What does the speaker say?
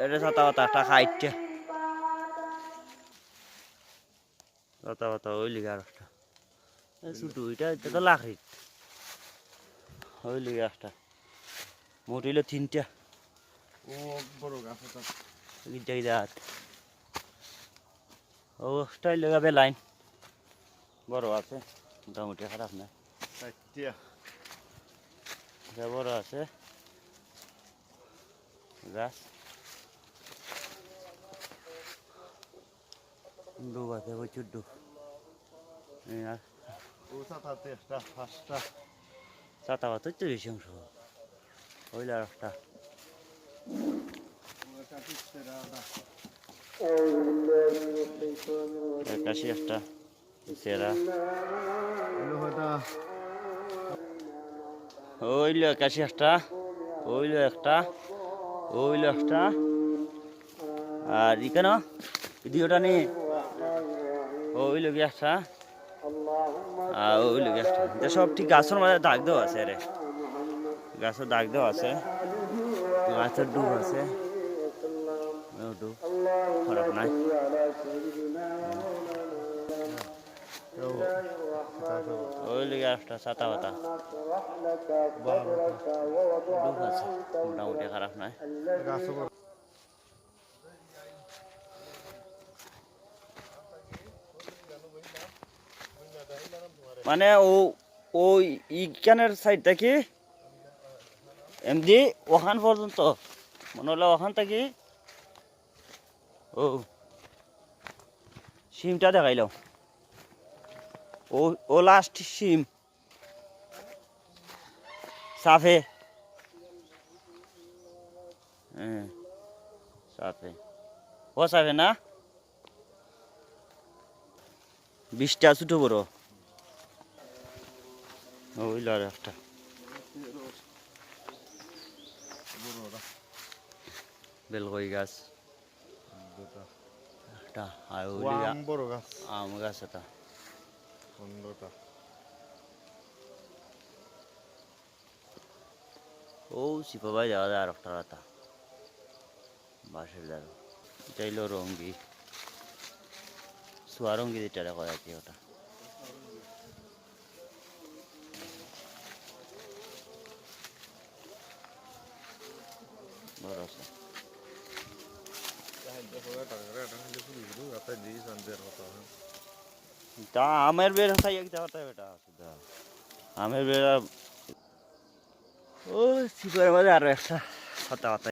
এটা ছাতা পাতা একটা খাইছে ছাতা পাতা ওই লিগে আর একটা ছোট এটা এটা তো লাখড়ি ওই লিগে একটা মোট হইলো 3টা ও বড় গাছ এটা গিজাই দাঁত ও স্টাইল লাগাবে লাইন বড় আছে মোটামুটি খারাপ না চারটিয়া এটা বড় আছে গাছ ডুব আছে প্রচুর ডুব ও সাতাতে একটা পাঁচটা ছাতা পাতা তো বেশি অংশ হইলে আর একটা একাশি একটা সেরা ওইলো একাশি একটা ওইলো একটা ওইলো একটা আর কেন ভিডিওটা নেই ওইলো কি একটা আর ওইলো কি একটা এটা সব ঠিক গাছের মাঝে দাগ দেওয়া আছে রে গাছের দাগ দেওয়া আছে গাছের ডুব আছে ডুব খারাপ নাই ওই লিগে একটা ছাতা পাতা ডুব আছে মোটামুটি খারাপ নাই মানে ওই ইখানের সাইড থেকে এমনি ওখান পর্যন্ত মনে হলো ওখান থেকে ও সিমটা দেখাইল ও লাস্ট সিম সাফে হ্যাঁ সাফে ও সাফে না 20টা ছোট বড় ওইল আর একটা বেলকই গাছ একটা আর বড় গাছ আম গাছ এটা 15টা ও সিপাবাই যাওয়া যায় আর একটা রাতা বাঁশের দ্বারা চাইলো রঙ্গি সোয়া রঙ্গি যেটা দেখা যাচ্ছে ওটা বড় আছে তা আমের বের খাই এক জায়গাটা বেটা আমের বের ও সিপার মাঝে আরো একটা কথা